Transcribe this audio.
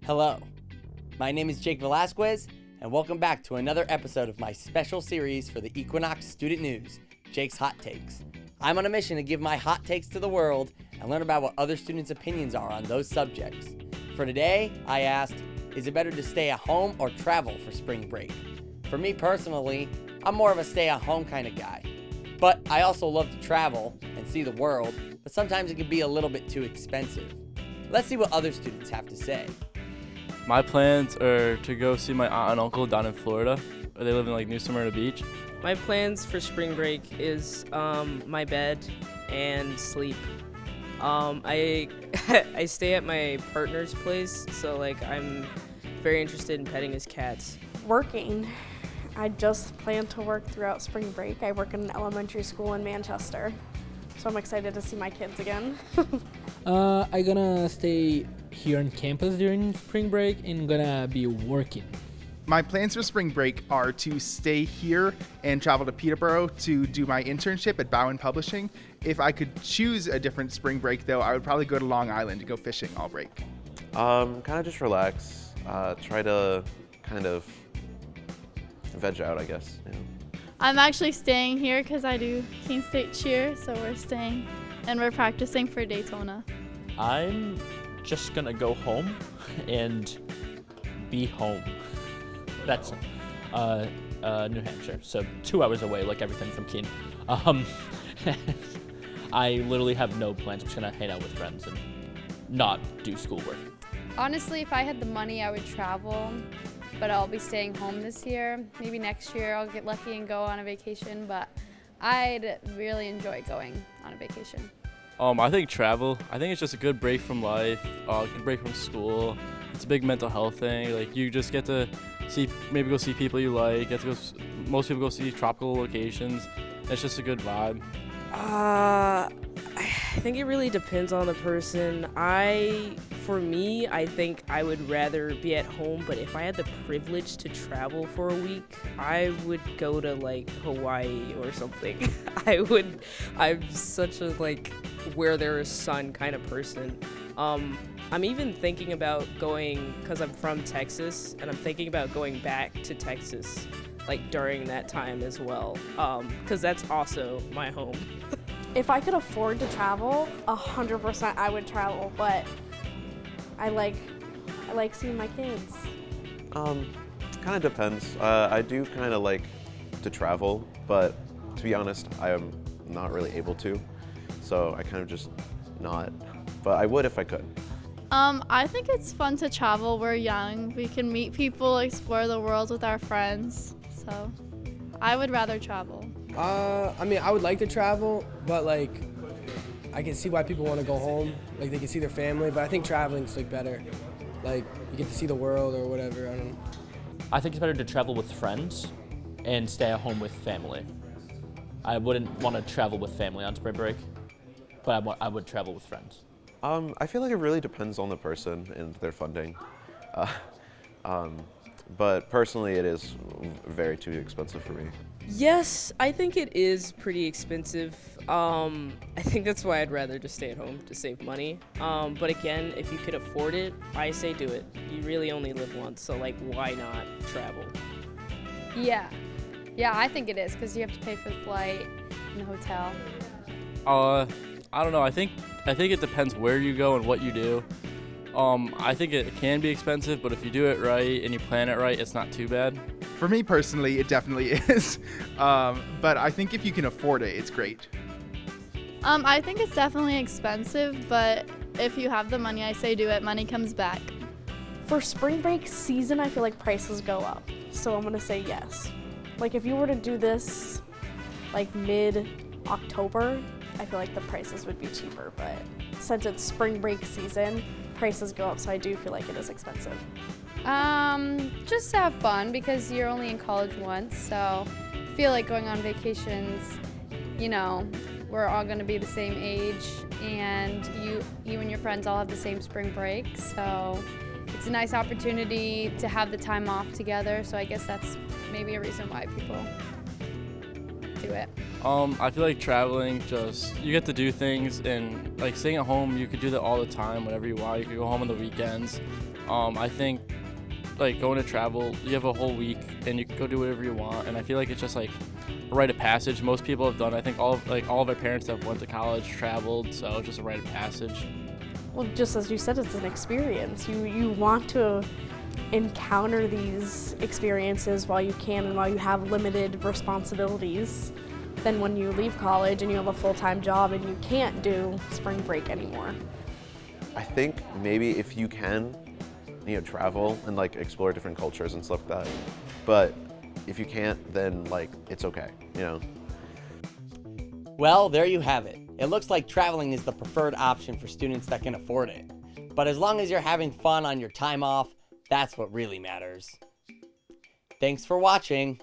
Hello, my name is Jake Velazquez, and welcome back to another episode of my special series for the Equinox Student News, Jake's Hot Takes. I'm on a mission to give my hot takes to the world and learn about what other students' opinions are on those subjects. For today, I asked, is it better to stay at home or travel for spring break? For me personally, I'm more of a stay-at-home kind of guy. But I also love to travel and see the world, but sometimes it can be a little bit too expensive. Let's see what other students have to say. My plans are to go see my aunt and uncle down in Florida. They live in New Smyrna Beach. My plans for spring break is my bed and sleep. I I stay at my partner's place, so I'm very interested in petting his cats. Working. I just plan to work throughout spring break. I work in an elementary school in Manchester, so I'm excited to see my kids again. I'm gonna stay here on campus during spring break and gonna be working. My plans for spring break are to stay here and travel to Peterborough to do my internship at Bowen Publishing. If I could choose a different spring break, though, I would probably go to Long Island to go fishing all break. Kind of just relax. Try to kind of veg out, I guess. You know. I'm actually staying here because I do Keene State cheer, so we're staying and we're practicing for Daytona. I'm just gonna go home and be home. That's New Hampshire, so 2 hours away, like everything from Keene. I literally have no plans. I'm just gonna hang out with friends and not do schoolwork. Honestly, if I had the money, I would travel, but I'll be staying home this year. Maybe next year I'll get lucky and go on a vacation, but I'd really enjoy going on a vacation. I think travel. I think it's just a good break from life, a good break from school. It's a big mental health thing. You just get to maybe go see people you like. Most people go see tropical locations. It's just a good vibe. I think it really depends on the person. For me, I think I would rather be at home, but if I had the privilege to travel for a week, I would go to Hawaii or something. I'm such a where there is sun kind of person. I'm even thinking about going, because I'm from Texas, and I'm thinking about going back to Texas during that time as well, because that's also my home. If I could afford to travel, 100% I would travel, but I like seeing my kids. Kind of depends. I do kind of like to travel, but to be honest, I am not really able to. So I kind of just not. But I would if I could. I think it's fun to travel. We're young. We can meet people, explore the world with our friends. So I would rather travel. I would like to travel, but I can see why people want to go home. They can see their family, but I think traveling's better. You get to see the world or whatever. I don't know. I think it's better to travel with friends and stay at home with family. I wouldn't want to travel with family on spring break, but I would travel with friends. I feel like it really depends on the person and their funding. But personally, it is very too expensive for me. Yes, I think it is pretty expensive. I think that's why I'd rather just stay at home to save money. But again, if you could afford it, I say do it. You really only live once, so why not travel? Yeah, I think it is, because you have to pay for the flight and the hotel. I don't know. I think it depends where you go and what you do. I think it can be expensive, but if you do it right and you plan it right, it's not too bad. For me personally, it definitely is. But I think if you can afford it, it's great. I think it's definitely expensive, but if you have the money, I say do it. Money comes back. For spring break season, I feel like prices go up, so I'm gonna say yes. If you were to do this mid-October, I feel like the prices would be cheaper, but since it's spring break season, prices go up, so I do feel like it is expensive. Just to have fun, because you're only in college once, so I feel like going on vacations, we're all going to be the same age, and you and your friends all have the same spring break, so it's a nice opportunity to have the time off together, so I guess that's maybe a reason why people do it. I feel like traveling, you get to do things, and staying at home, you could do that all the time, whenever you want. You could go home on the weekends. I think like going to travel, you have a whole week and you can go do whatever you want. And I feel like it's just like a rite of passage. Most people have done. I think all of our parents have went to college, traveled, so it's just a rite of passage. Well, just as you said, it's an experience. You want to encounter these experiences while you can and while you have limited responsibilities. Then when you leave college and you have a full-time job and you can't do spring break anymore. I think maybe if you can, travel and like explore different cultures and stuff like that. But if you can't, then like it's okay, Well, there you have it. It looks like traveling is the preferred option for students that can afford it. But as long as you're having fun on your time off, that's what really matters. Thanks for watching.